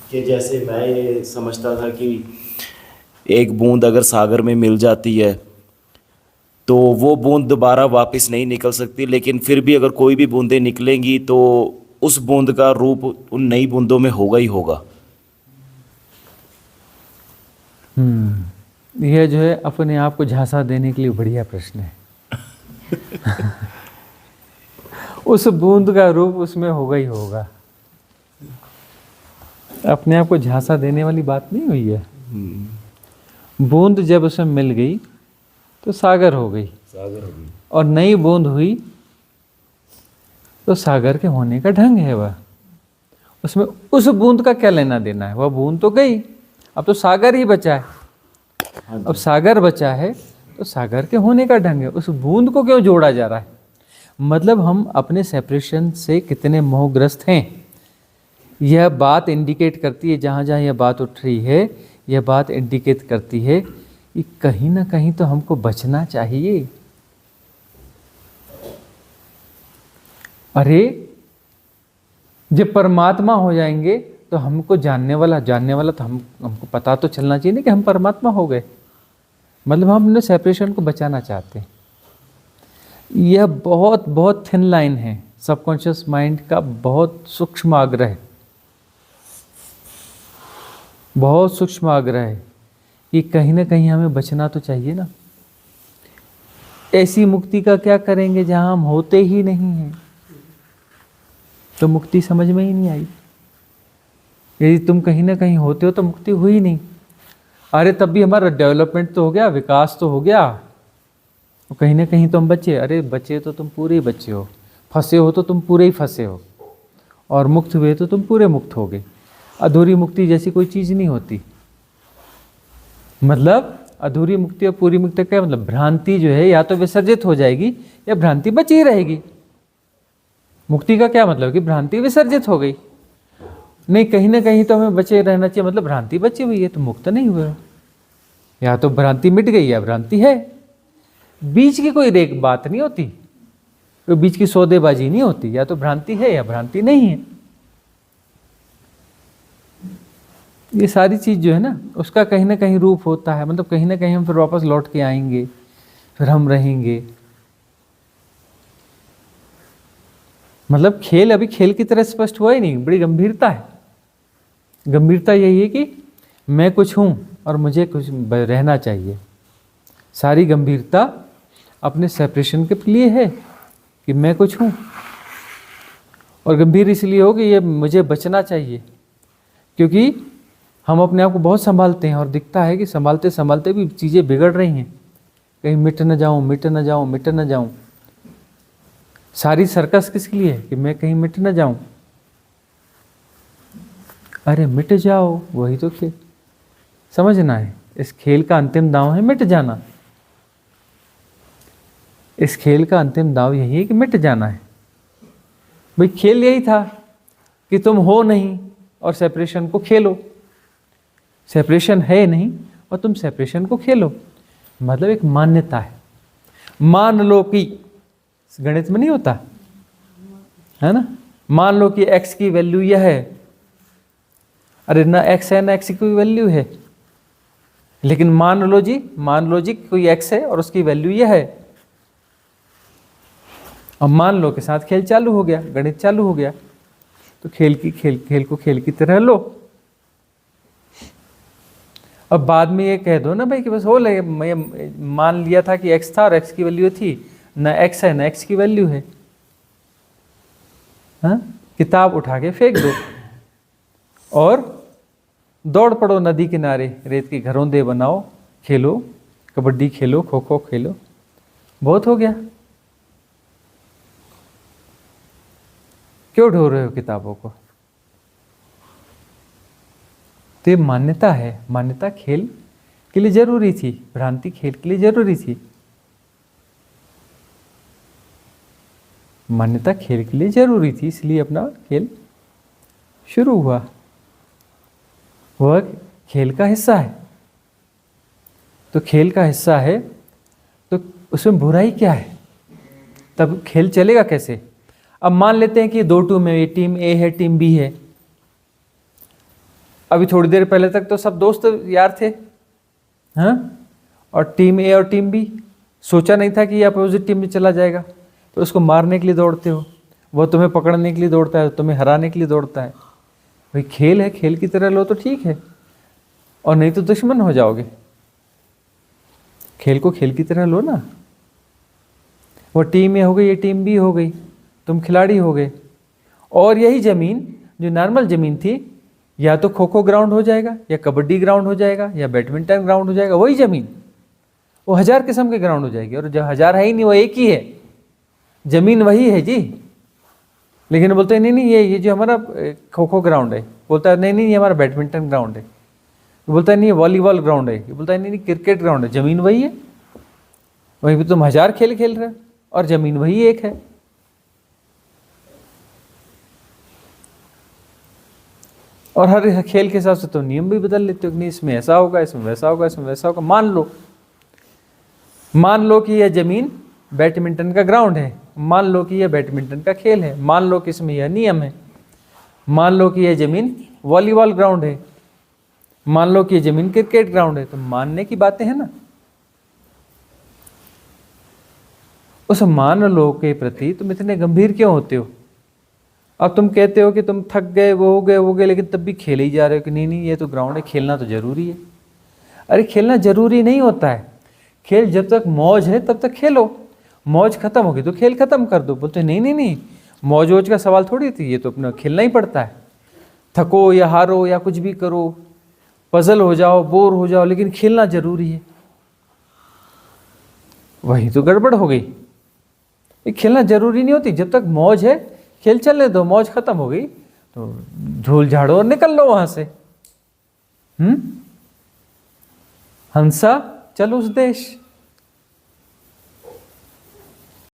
कि जैसे मैं ये समझता था कि एक बूंद अगर सागर में मिल जाती है तो वो बूंद दोबारा वापस नहीं निकल सकती, लेकिन फिर भी अगर कोई भी बूंदें निकलेंगी तो उस बूंद का रूप उन नई बूंदों में होगा ही होगा। यह जो है अपने आप को झांसा देने के लिए बढ़िया प्रश्न है। उस बूंद का रूप उसमें होगा ही होगा। अपने आप को झांसा देने वाली बात नहीं हुई है। बूंद जब उसमें मिल गई तो सागर हो गई, और नई बूंद हुई तो सागर के होने का ढंग है वह। उसमें उस बूंद का क्या लेना देना है, वह बूंद तो गई, अब तो सागर ही बचा है। अब सागर बचा है तो सागर के होने का ढंग है, उस बूंद को क्यों जोड़ा जा रहा है? मतलब हम अपने सेपरेशन से कितने मोहग्रस्त हैं, यह बात इंडिकेट करती है। जहाँ जहाँ यह बात उठ रही है, यह बात इंडिकेट करती है कि कहीं ना कहीं तो हमको बचना चाहिए। अरे जब परमात्मा हो जाएंगे तो हमको जानने वाला तो हमको पता तो चलना चाहिए ना कि हम परमात्मा हो गए। मतलब हम अपने सेपरेशन को बचाना चाहते हैं। यह बहुत बहुत थिन लाइन है, सबकॉन्शियस माइंड का बहुत सूक्ष्म आग्रह है, बहुत सूक्ष्म आग्रह है कि कहीं ना कहीं हमें बचना तो चाहिए ना। ऐसी मुक्ति का क्या करेंगे जहां हम होते ही नहीं हैं? तो मुक्ति समझ में ही नहीं आई। यदि तुम कहीं ना कहीं होते हो तो मुक्ति हुई नहीं। अरे तब भी हमारा डेवलपमेंट तो हो गया, विकास तो हो गया, तो कहीं ना कहीं तो हम बचे। अरे बचे तो तुम पूरे ही बचे हो, फंसे हो तो तुम पूरे ही फंसे हो, और मुक्त हुए तो तुम पूरे मुक्त हो गए। अधूरी मुक्ति जैसी कोई चीज़ नहीं होती। मतलब अधूरी मुक्ति और पूरी मुक्ति का मतलब, भ्रांति जो है या तो विसर्जित हो जाएगी या भ्रांति बची रहेगी। मुक्ति का क्या मतलब कि भ्रांति विसर्जित हो गई। नहीं, कहीं ना कहीं तो हमें बचे रहना चाहिए, मतलब भ्रांति बची हुई है तो मुक्त नहीं हुए। या तो भ्रांति मिट गई या भ्रांति है। बीच की कोई रेख बात नहीं होती, तो बीच की सौदेबाजी नहीं होती। या तो भ्रांति है या भ्रांति नहीं है। ये सारी चीज जो है ना, उसका कहीं ना कहीं रूप होता है। मतलब कहीं ना कहीं हम फिर वापस लौट के आएंगे, फिर हम रहेंगे। मतलब खेल अभी खेल की तरह स्पष्ट हुआ ही नहीं, बड़ी गंभीरता है। गंभीरता यही है कि मैं कुछ हूं और मुझे कुछ रहना चाहिए। सारी गंभीरता अपने सेपरेशन के लिए है कि मैं कुछ हूं, और गंभीर इसलिए हो कि ये मुझे बचना चाहिए। क्योंकि हम अपने आप को बहुत संभालते हैं और दिखता है कि संभालते संभालते भी चीज़ें बिगड़ रही हैं। कहीं मिट न जाऊं, मिट न जाऊं, मिट न जाऊं। सारी सर्कस किसके लिए है? कि मैं कहीं मिट न जाऊं। अरे मिट जाओ, वही तो खेल। समझना है, इस खेल का अंतिम दांव है मिट जाना। इस खेल का अंतिम दांव यही है कि मिट जाना है। भाई खेल यही था कि तुम हो नहीं और सेपरेशन को खेलो। सेपरेशन है नहीं और तुम सेपरेशन को खेलो। मतलब एक मान्यता है। मान लो कि, गणित में नहीं होता है ना, मान लो कि x की वैल्यू यह है। अरे ना x है ना x की कोई वैल्यू है, लेकिन मान लो जी कोई x है और उसकी वैल्यू यह है। अब मान लो के साथ खेल चालू हो गया, गणित चालू हो गया। तो खेल को खेल की तरह लो। अब बाद में ये कह दो ना भाई कि बस हो लगे, मैं मान लिया था कि x था और x की वैल्यू थी, ना x है ना x की वैल्यू है। हाँ, किताब उठा के फेंक दो और दौड़ पड़ो नदी किनारे, रेत के घरोंदे बनाओ, खेलो, कबड्डी खेलो, खो खो खेलो। बहुत हो गया। क्यों ढो रहे हो किताबों को? तो ये मान्यता है। मान्यता खेल के लिए जरूरी थी, भ्रांति खेल के लिए जरूरी थी। मान्यता खेल के लिए जरूरी थी, इसलिए अपना खेल शुरू हुआ। वह खेल का हिस्सा है। तो खेल का हिस्सा है तो उसमें बुराई क्या है? तब खेल चलेगा कैसे? अब मान लेते हैं कि 2 टीम में, टीम ए है टीम बी है। अभी थोड़ी देर पहले तक तो सब दोस्त यार थे, हाँ, और टीम ए और टीम बी, सोचा नहीं था कि ये अपोजिट टीम में चला जाएगा, तो उसको मारने के लिए दौड़ते हो, वो तुम्हें पकड़ने के लिए दौड़ता है, तुम्हें हराने के लिए दौड़ता है। भाई खेल है, खेल की तरह लो तो ठीक है, और नहीं तो दुश्मन हो जाओगे। खेल को खेल की तरह लो ना। वो टीम ए हो गई, ये टीम बी हो गई, तुम खिलाड़ी हो गए। और यही ज़मीन जो नॉर्मल ज़मीन थी, या तो खो खो ग्राउंड हो जाएगा, या कबड्डी ग्राउंड हो जाएगा, या बैडमिंटन ग्राउंड हो जाएगा। वही ज़मीन वो 1000 किस्म के ग्राउंड हो जाएगी, और जब 1000 है ही नहीं, वो एक ही है, ज़मीन वही है जी। लेकिन बोलते हैं नहीं नहीं, ये जो हमारा खो खो ग्राउंड है, बोलता है नहीं नहीं ये हमारा बैडमिंटन ग्राउंड है, बोलता है नहीं ये वॉलीबॉल ग्राउंड है, ये बोलता है नहीं नहीं क्रिकेट ग्राउंड है। ज़मीन वही है, वहीं पे तुम 1000 खेल खेल रहे हो, और ज़मीन वही एक है। और हर खेल के हिसाब से तो नियम भी बदल लेते हो कि नहीं इसमें ऐसा होगा, इसमें वैसा होगा, इसमें वैसा होगा। मान लो कि यह ज़मीन बैडमिंटन का ग्राउंड है, मान लो कि यह बैडमिंटन का खेल है, मान लो कि इसमें यह नियम है, मान लो कि यह ज़मीन वॉलीबॉल ग्राउंड है, मान लो कि यह ज़मीन क्रिकेट ग्राउंड है। तो मानने की बातें हैं ना। उस मान लो के प्रति तुम इतने गंभीर क्यों होते हो? अब तुम कहते हो कि तुम थक गए, वो हो गए, लेकिन तब भी खेले ही जा रहे हो कि नहीं नहीं ये तो ग्राउंड है, खेलना तो जरूरी है। अरे खेलना जरूरी नहीं होता है, खेल जब तक मौज है तब तक खेलो, मौज खत्म होगी तो खेल खत्म कर दो। बोलते नहीं नहीं नहीं, मौज वोज का सवाल थोड़ी थी, ये तो अपना खेलना ही पड़ता है। थको या हारो या कुछ भी करो, पजल हो जाओ, बोर हो जाओ, लेकिन खेलना जरूरी है। वही तो गड़बड़ हो गई। ये खेलना जरूरी नहीं होती, जब तक मौज है खेल चलने दो, मौज खत्म हो गई तो झूल झाड़ो और निकल लो वहां से। हंसा चल उस देश।